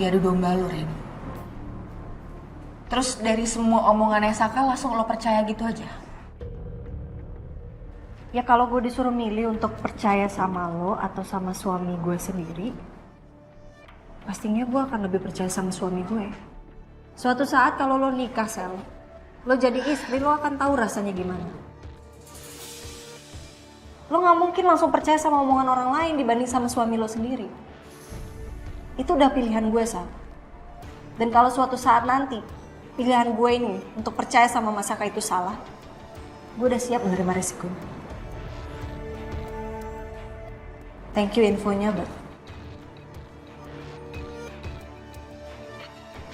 jadi domba lo, Rin. Terus dari semua omongannya Saka langsung lo percaya gitu aja? Ya kalau gue disuruh milih untuk percaya sama lo atau sama suami gue sendiri, pastinya gue akan lebih percaya sama suami gue. Suatu saat kalau lo nikah, Sel, lo jadi istri, lo akan tahu rasanya gimana. Lo gak mungkin langsung percaya sama omongan orang lain dibanding sama suami lo sendiri. Itu udah pilihan gue, Sal. Dan kalau suatu saat nanti pilihan gue ini untuk percaya sama Mas Saka itu salah, gue udah siap menerima resiko. Thank you infonya, but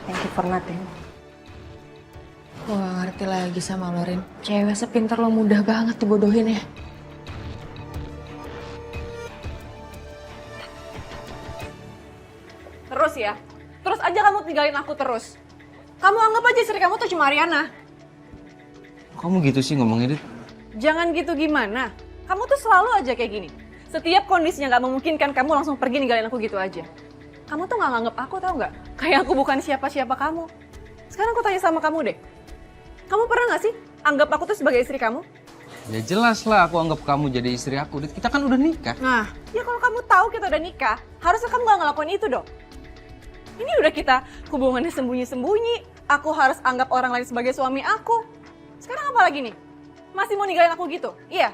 thank you for nothing. Gue gak ngerti lagi sama lo, Rin. Cewek sepintar lo mudah banget dibodohin ya. Terus ya, terus aja kamu tinggalin aku terus. Kamu anggap aja istri kamu tuh cuma Ariana. Kamu gitu sih ngomongnya, Dit? Jangan gitu gimana. Kamu tuh selalu aja kayak gini. Setiap kondisinya gak memungkinkan kamu langsung pergi ninggalin aku gitu aja. Kamu tuh gak nganggep aku, tau gak? Kayak aku bukan siapa-siapa kamu. Sekarang aku tanya sama kamu deh. Kamu pernah gak sih anggap aku tuh sebagai istri kamu? Ya jelas lah aku anggap kamu jadi istri aku, Dit. Kita kan udah nikah. Nah, ya kalau kamu tahu kita udah nikah, harusnya kamu gak ngelakuin itu dong. Ini udah kita hubungannya sembunyi-sembunyi. Aku harus anggap orang lain sebagai suami aku. Sekarang apa lagi nih? Masih mau ninggalin aku gitu? Iya?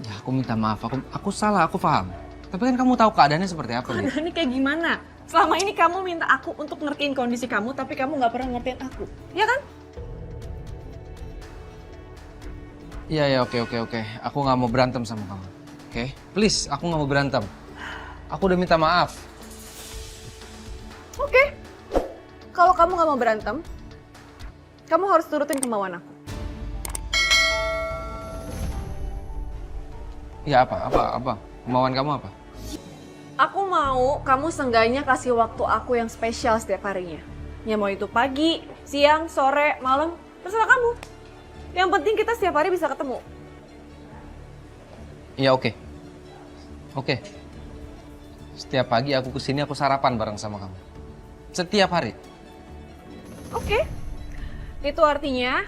Ya aku minta maaf, aku salah, aku paham. Tapi kan kamu tahu keadaannya seperti apa, Dit. Keadaannya kayak gimana? Selama ini kamu minta aku untuk ngertiin kondisi kamu, tapi kamu gak pernah ngertiin aku. Iya kan? Iya, ya, oke. Aku nggak mau berantem sama kamu. Oke? Please, aku nggak mau berantem. Aku udah minta maaf. Oke. Kalau kamu gak mau berantem, kamu harus turutin kemauan aku. Ya apa? Kemauan kamu apa? Aku mau kamu seenggaknya kasih waktu aku yang spesial setiap harinya. Ya mau itu pagi, siang, sore, malam, terserah kamu. Yang penting kita setiap hari bisa ketemu. Iya, oke. Oke. Setiap pagi aku kesini, aku sarapan bareng sama kamu. Setiap hari. Oke. Itu artinya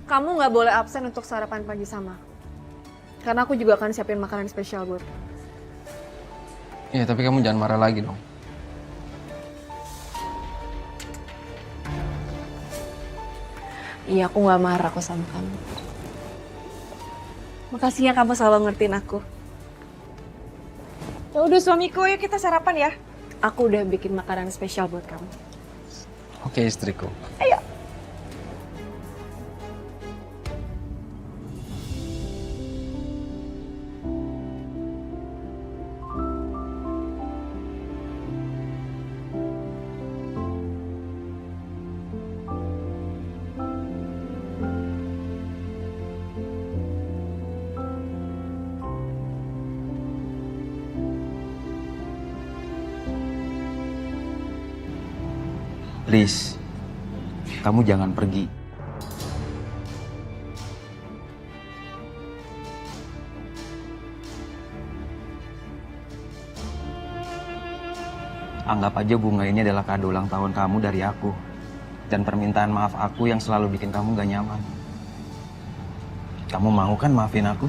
kamu nggak boleh absen untuk sarapan pagi sama aku. Karena aku juga akan siapin makanan spesial buat kamu. Iya, tapi kamu jangan marah lagi dong. Iya, aku nggak marah kok sama kamu. Makasih ya kamu selalu ngertiin aku. Ya udah suamiku, yuk kita sarapan ya. Aku udah bikin makanan spesial buat kamu. Oke, istriku. Ayo. Please, kamu jangan pergi. Anggap aja bunga ini adalah kado ulang tahun kamu dari aku. Dan permintaan maaf aku yang selalu bikin kamu gak nyaman. Kamu mau kan maafin aku?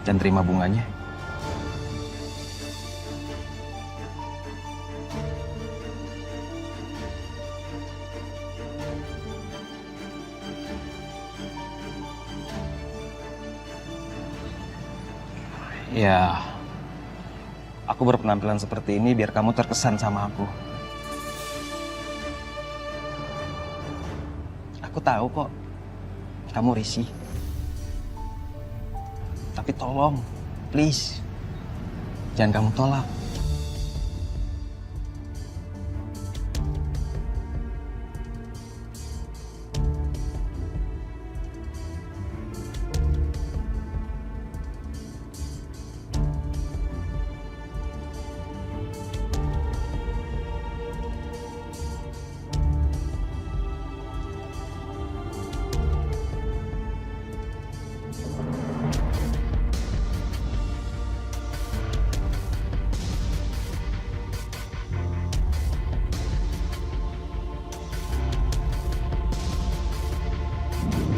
Dan terima bunganya? Ya, aku berpenampilan seperti ini biar kamu terkesan sama aku. Aku tahu kok, kamu risih. Tapi tolong, please, jangan kamu tolak.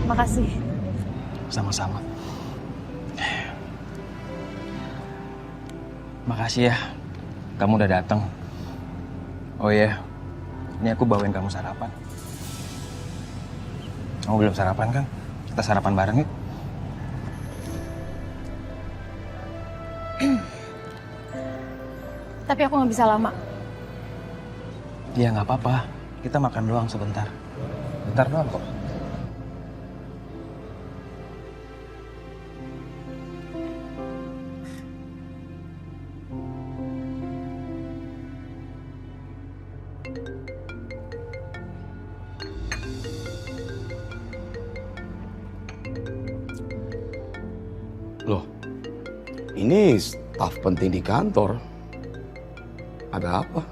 Makasih. Sama-sama. Makasih ya, kamu udah datang. Oh iya, ini aku bawain kamu sarapan. Kamu belum sarapan kan? Kita sarapan bareng yuk. Tapi aku nggak bisa lama. Ya nggak apa-apa, kita makan doang sebentar. Bentar doang kok. Loh, ini staf penting di kantor. Ada apa?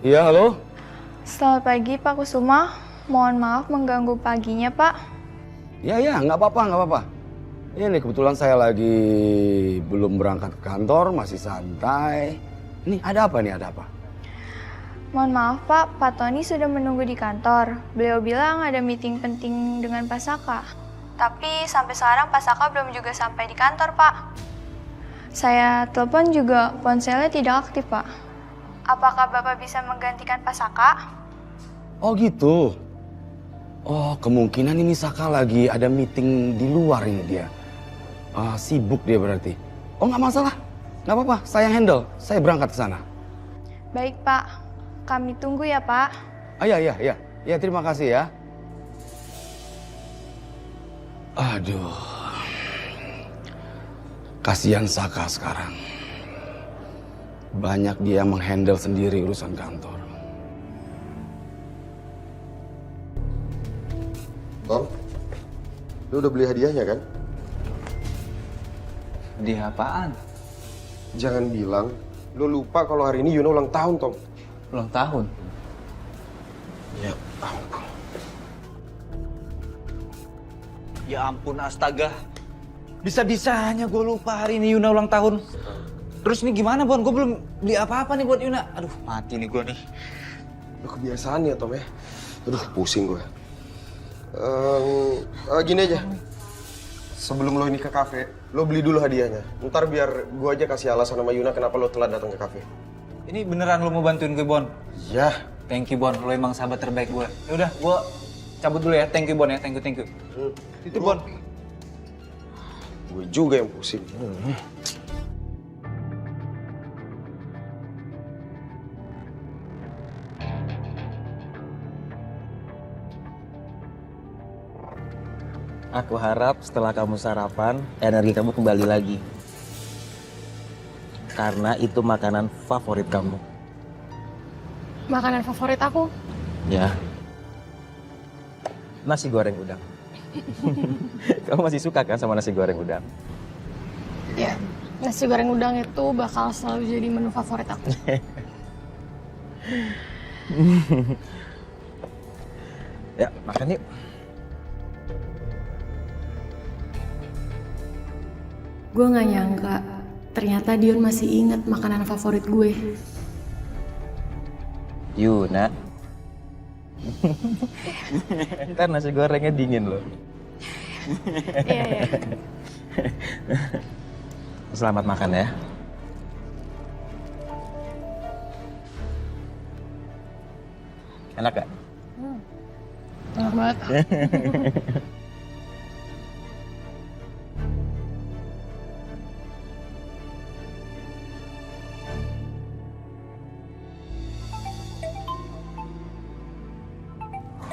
Iya, halo? Selamat pagi Pak Kusuma. Mohon maaf mengganggu paginya Pak. Ya, nggak apa-apa, nggak apa-apa. Ini kebetulan saya lagi belum berangkat ke kantor, masih santai. Ini ada apa nih, ada apa? Mohon maaf Pak, Pak Tony sudah menunggu di kantor. Beliau bilang ada meeting penting dengan Pak Saka. Tapi sampai sekarang Pak Saka belum juga sampai di kantor Pak. Saya telepon juga ponselnya tidak aktif Pak. Apakah Bapak bisa menggantikan Pak Saka? Oh gitu. Oh, kemungkinan ini Saka lagi ada meeting di luar ini dia. Sibuk dia berarti. Oh, nggak masalah. Nggak apa-apa, saya yang handle. Saya berangkat ke sana. Baik Pak, kami tunggu ya Pak. Iya. Ya, terima kasih ya. Aduh. Kasihan Saka sekarang. Banyak dia menghandle sendiri urusan kantor. Tom, lu udah beli hadiahnya kan? Hadiah apaan? Jangan bilang lu lupa kalau hari ini Yuna ulang tahun, Tom. Ulang tahun? Ya ampun. Ya ampun, astaga. Bisa-bisanya gue lupa hari ini Yuna ulang tahun. Terus ini gimana, Bon? Gue belum beli apa-apa nih buat Yuna. Aduh, mati nih gue nih. Lu kebiasaan ya, Tom ya? Aduh, pusing gue. Gini aja. Sebelum lo ini ke kafe, lo beli dulu hadiahnya. Ntar biar gue aja kasih alasan sama Yuna kenapa lo telat datang ke kafe. Ini beneran lo mau bantuin gue, Bon? Ya. Thank you, Bon. Lo emang sahabat terbaik gue. Yaudah, gue cabut dulu ya. Thank you, Bon ya. Thank you. Itu, Bon. Gue juga yang pusing. Aku harap setelah kamu sarapan, energi kamu kembali lagi. Karena itu makanan favorit kamu. Makanan favorit aku. Ya. Nasi goreng udang. Kamu masih suka kan sama nasi goreng udang? Ya. Nasi goreng udang itu bakal selalu jadi menu favorit aku. Ya, makan yuk. Gue gak nyangka, ternyata Dion masih inget makanan favorit gue. Yuna. Ntar nasi gorengnya dingin loh. Iya. Selamat makan ya. Enak gak? Enak banget.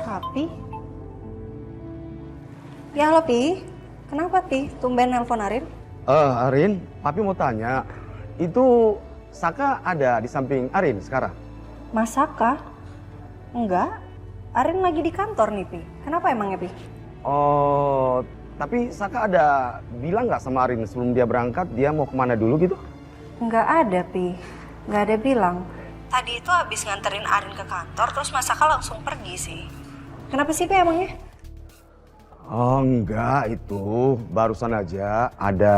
Papi? Ya halo Pi, kenapa Pi? Tumben nelpon Arin? Arin, Papi mau tanya. Itu Saka ada di samping Arin sekarang? Mas Saka? Enggak, Arin lagi di kantor nih Pi. Kenapa emangnya Pi? Oh, tapi Saka ada bilang nggak sama Arin sebelum dia berangkat dia mau kemana dulu gitu? Enggak ada Pi, enggak ada bilang. Tadi itu habis nganterin Arin ke kantor, terus Mas Saka langsung pergi sih. Kenapa sih Pi emangnya? Oh enggak, itu barusan aja ada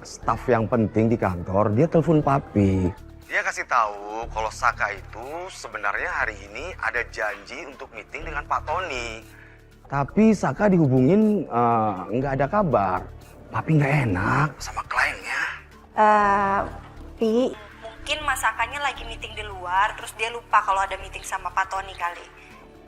staf yang penting di kantor, dia telepon Papi. Dia kasih tahu kalau Saka itu sebenarnya hari ini ada janji untuk meeting dengan Pak Tony. Tapi Saka dihubungin nggak ada kabar. Papi nggak enak sama kliennya. Pi, mungkin Mas Sakanya lagi meeting di luar, terus dia lupa kalau ada meeting sama Pak Tony kali.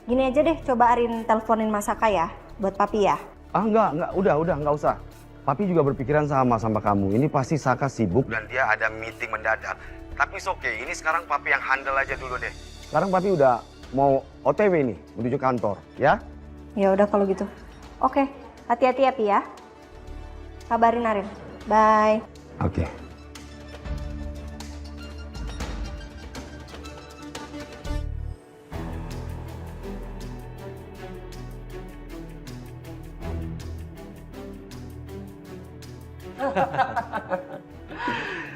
Gini aja deh, coba Arin teleponin Mas Saka ya, buat Papi ya. Enggak, udah, nggak usah. Papi juga berpikiran sama kamu. Ini pasti Saka sibuk dan dia ada meeting mendadak. Tapi oke, ini sekarang Papi yang handle aja dulu deh. Sekarang Papi udah mau OTW nih, menuju kantor, ya? Ya udah kalau gitu. Oke, hati-hati ya Pi ya. Kabarin Arin. Bye. Oke.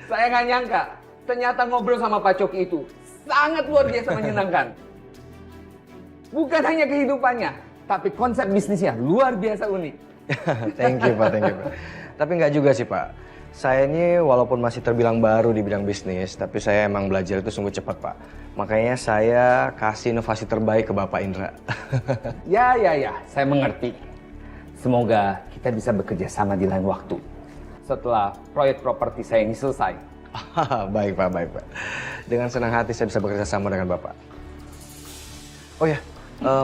Saya nggak nyangka, ternyata ngobrol sama Pak Coki itu sangat luar biasa menyenangkan. Bukan hanya kehidupannya, tapi konsep bisnisnya luar biasa unik. Thank you Pak. Tapi nggak juga sih Pak. Saya ini walaupun masih terbilang baru di bidang bisnis, tapi saya emang belajar itu sungguh cepat Pak. Makanya saya kasih inovasi terbaik ke Bapak Indra. Ya, saya mengerti. Semoga kita bisa bekerja sama di lain waktu. Setelah proyek properti saya ini selesai. Baik Pak. Dengan senang hati saya bisa bekerja sama dengan Bapak. Oh ya,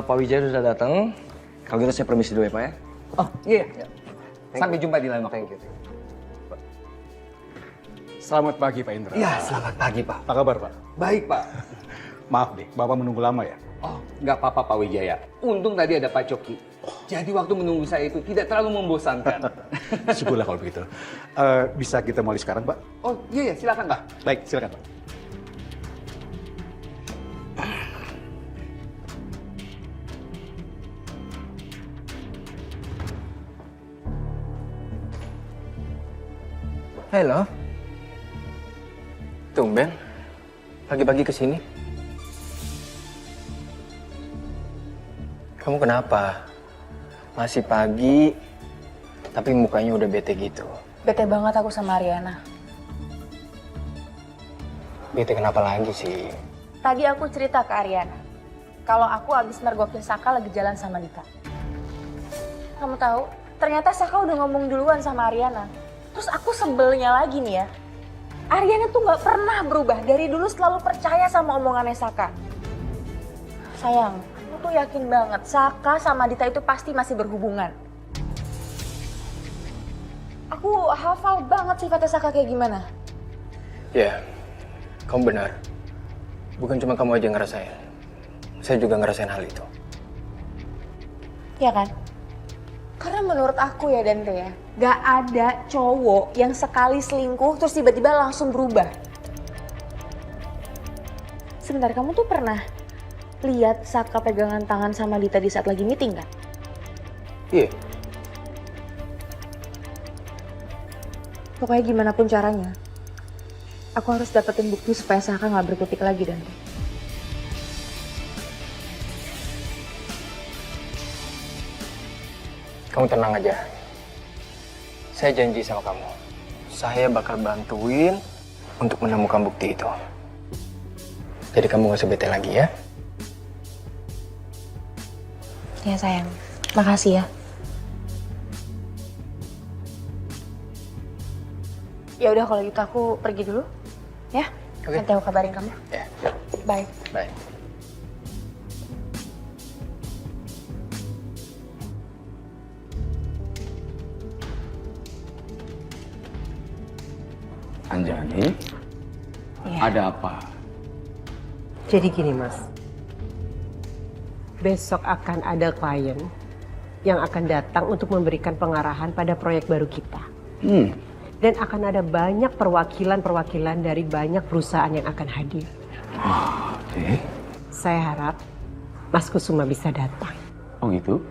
Pak Wijaya sudah datang. Kalau gitu saya permisi dulu ya Pak ya. Oh iya. Sampai jumpa di lain waktu. Thank you. Selamat pagi Pak Indra. Ya, selamat pagi Pak. Apa kabar Pak? Baik Pak. Maaf deh, Bapak menunggu lama ya? Oh, nggak apa-apa Pak Wijaya. Untung tadi ada Pak Coki. Jadi waktu menunggu saya itu tidak terlalu membosankan. Syukurlah kalau begitu. Bisa kita mulai sekarang Pak? Oh iya, silakan Pak. Baik, silakan Pak. Halo. Tumben, pagi-pagi kesini. Kamu kenapa? Masih pagi, tapi mukanya udah bete gitu. Bete banget aku sama Ariana. Bete kenapa lagi sih? Tadi aku cerita ke Ariana, kalau aku abis mergokin Saka lagi jalan sama Dika. Kamu tahu, ternyata Saka udah ngomong duluan sama Ariana. Terus aku sebelnya lagi nih ya, Ariana tuh gak pernah berubah, dari dulu selalu percaya sama omongannya Saka. Sayang, aku tuh yakin banget Saka sama Dita itu pasti masih berhubungan. Aku hafal banget sifatnya Saka kayak gimana. Ya, kamu benar. Bukan cuma kamu aja yang ngerasain. Saya juga ngerasain hal itu. Iya kan? Karena menurut aku ya Dante ya, gak ada cowok yang sekali selingkuh terus tiba-tiba langsung berubah. Sebentar, kamu tuh pernah lihat Saka pegangan tangan sama Dita di saat lagi meeting kan? Iya. Pokoknya gimana pun caranya, aku harus dapetin bukti supaya Saka gak berkutik lagi Dante. Kamu tenang aja. Saya janji sama kamu. Saya bakal bantuin untuk menemukan bukti itu. Jadi kamu gak usah bete lagi ya. Ya sayang, makasih ya. Ya udah kalau gitu aku pergi dulu, ya. Oke. Nanti aku kabarin kamu. Ya. Bye. Bye. Anjani, ada apa? Jadi gini Mas, besok akan ada klien yang akan datang untuk memberikan pengarahan pada proyek baru kita. Dan akan ada banyak perwakilan-perwakilan dari banyak perusahaan yang akan hadir. Oke. Saya harap Mas Kusuma bisa datang. Oh gitu?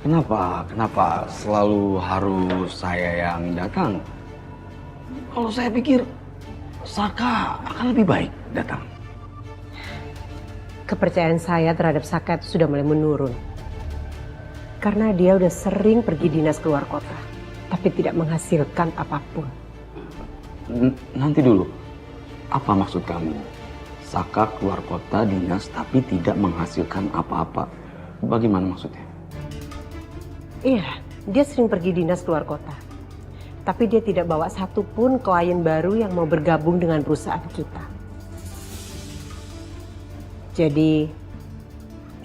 Kenapa selalu harus saya yang datang? Kalau saya pikir Saka akan lebih baik datang. Kepercayaan saya terhadap Saka itu sudah mulai menurun. Karena dia udah sering pergi dinas keluar kota, tapi tidak menghasilkan apapun. Nanti dulu. Apa maksud kamu? Saka keluar kota dinas tapi tidak menghasilkan apa-apa. Bagaimana maksudnya? Iya, dia sering pergi dinas keluar kota. Tapi dia tidak bawa satupun klien baru yang mau bergabung dengan perusahaan kita. Jadi,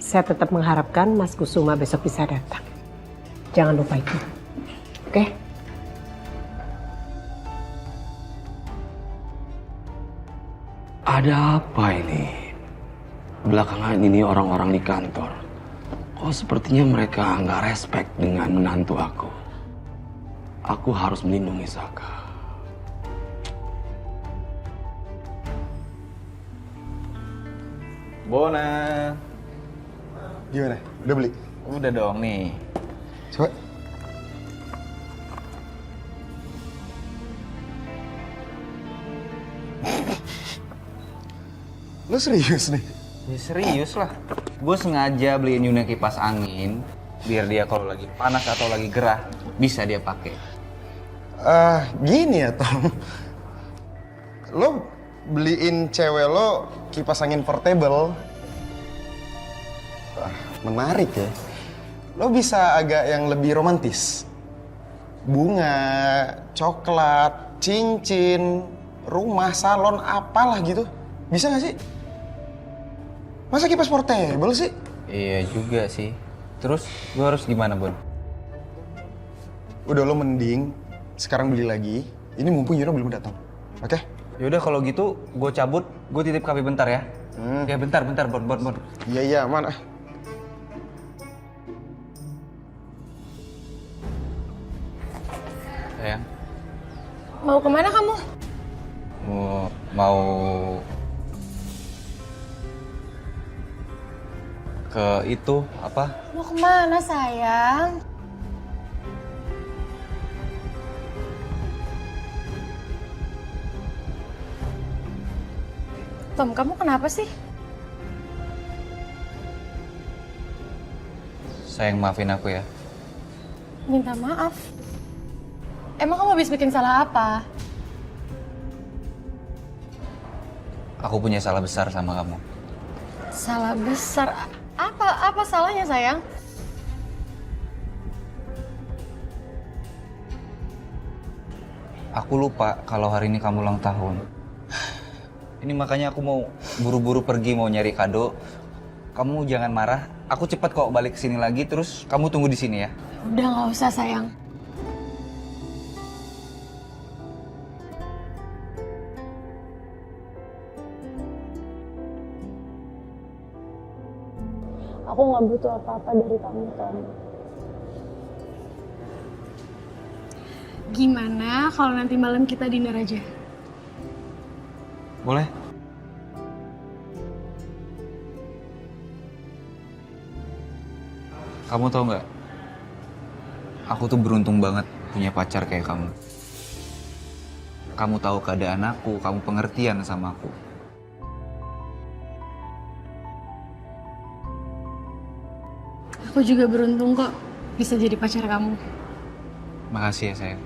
saya tetap mengharapkan Mas Kusuma besok bisa datang. Jangan lupa itu. Oke? Ada apa ini? Belakangan ini orang-orang di kantor. Kok sepertinya mereka nggak respect dengan menantu aku. Aku harus melindungi Saka. Bona. Gimana? Udah beli? Udah dong nih. Coba. Lo serius nih? Ya serius lah. Gue sengaja beliin Yuna kipas angin biar dia kalau lagi panas atau lagi gerah bisa dia pakai. Gini ya Tom. Lo beliin cewek lo kipas angin portable. Menarik ya. Lo bisa agak yang lebih romantis. Bunga, coklat, cincin, rumah, salon, apalah gitu. Bisa gak sih? Masa kipas portable sih? Iya juga sih. Terus gue harus gimana, Bon? Udah lo mending sekarang beli lagi. Ini mumpung Yuna belum datang. Oke? Yaudah kalau gitu gue cabut, gue titip Kapi bentar ya. Ya bentar, Bon. Iya, aman ah. Sayang. Mau kemana kamu? Mau ke itu apa? Mau kemana sayang? Tom, kamu kenapa sih? Sayang, maafin aku ya. Minta maaf. Emang kamu habis bikin salah apa? Aku punya salah besar sama kamu. Salah besar? Apa salahnya sayang? Aku lupa kalau hari ini kamu ulang tahun. Ini makanya aku mau buru-buru pergi mau nyari kado. Kamu jangan marah. Aku cepat kok balik ke sini lagi. Terus kamu tunggu di sini ya. Udah nggak usah sayang. Aku nggak butuh apa-apa dari kamu, Tom. Gimana kalau nanti malam kita dinner aja? Boleh? Kamu tau nggak? Aku tuh beruntung banget punya pacar kayak kamu. Kamu tahu keadaan aku, kamu pengertian sama aku. Aku juga beruntung kok bisa jadi pacar kamu. Makasih ya sayang.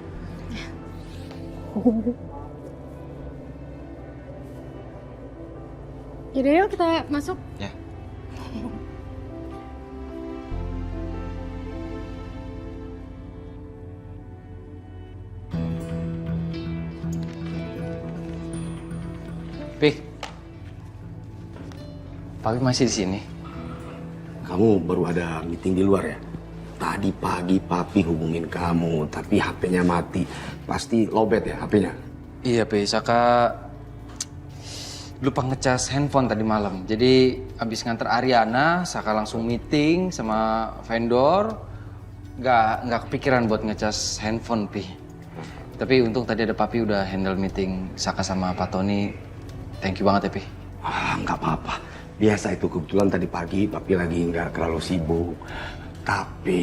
Yaudah yuk kita masuk. Ya. Pik, Papi masih di sini. Kamu baru ada meeting di luar ya? Tadi pagi Papi hubungin kamu, tapi HP-nya mati. Pasti lowbat ya HP-nya? Iya, Pi. Saka lupa ngecas handphone tadi malam. Jadi abis nganter Ariana, Saka langsung meeting sama vendor. Nggak kepikiran buat ngecas handphone, Pi. Tapi untung tadi ada Papi udah handle meeting Saka sama Pak Tony. Thank you banget ya, Pi. Nggak apa-apa. Biasa itu, kebetulan tadi pagi Papi lagi nggak terlalu sibuk. Tapi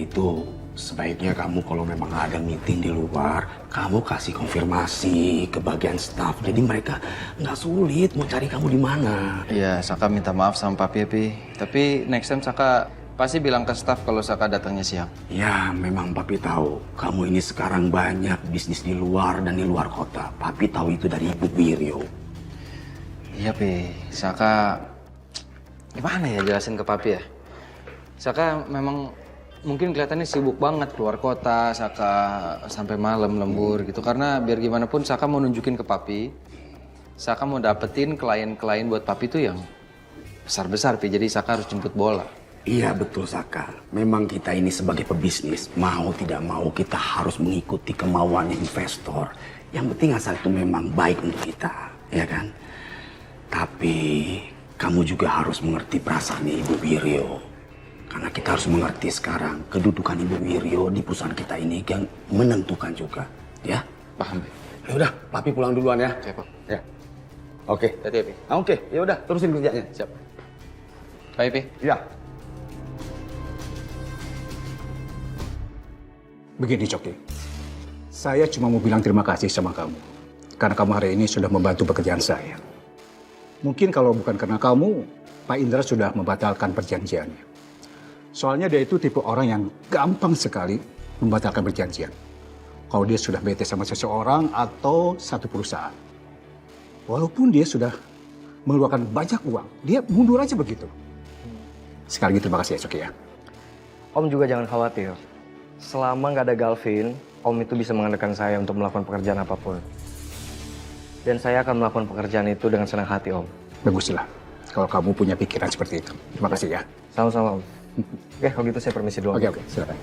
itu sebaiknya kamu kalau memang ada meeting di luar, kamu kasih konfirmasi ke bagian staff. Jadi mereka nggak sulit mau cari kamu di mana. Iya, Saka minta maaf sama Papi ya, Pi. Tapi next time Saka pasti bilang ke staff kalau Saka datangnya siang. Ya, memang Papi tahu. Kamu ini sekarang banyak bisnis di luar dan di luar kota. Papi tahu itu dari Ibu Wiryo. Iya, Pi. Saka, gimana ya jelasin ke Papi ya? Saka memang mungkin kelihatannya sibuk banget keluar kota, Saka sampai malam lembur gitu. Karena biar gimana pun Saka mau nunjukin ke Papi, Saka mau dapetin klien-klien buat Papi tuh yang besar-besar, Pi. Jadi Saka harus jemput bola. Iya betul Saka. Memang kita ini sebagai pebisnis, mau tidak mau kita harus mengikuti kemauan investor. Yang penting asal itu memang baik untuk kita, ya kan? Tapi kamu juga harus mengerti perasaannya Ibu Wiryo. Karena kita harus mengerti sekarang kedudukan Ibu Wiryo di perusahaan kita ini yang menentukan juga, ya? Paham, Pi? Ya udah, Papi pulang duluan ya. Siap, Pak. Ya. Oke. Hati-hati ya, Pi. Oke, ya udah, terusin kerjanya. Siap. Bye, Pi. Ya. Begini Coki, saya cuma mau bilang terima kasih sama kamu. Karena kamu hari ini sudah membantu pekerjaan saya. Mungkin kalau bukan karena kamu, Pak Indra sudah membatalkan perjanjiannya. Soalnya dia itu tipe orang yang gampang sekali membatalkan perjanjian. Kalau dia sudah bete sama seseorang atau satu perusahaan. Walaupun dia sudah mengeluarkan banyak uang, dia mundur aja begitu. Sekali lagi terima kasih ya Coki ya. Om juga jangan khawatir. Selama nggak ada Galvin, Om itu bisa mengandalkan saya untuk melakukan pekerjaan apapun. Dan saya akan melakukan pekerjaan itu dengan senang hati, Om. Baguslah kalau kamu punya pikiran seperti itu. Terima kasih ya. Sama-sama, Om. Oke, kalau gitu saya permisi dulu. Oke, silakan.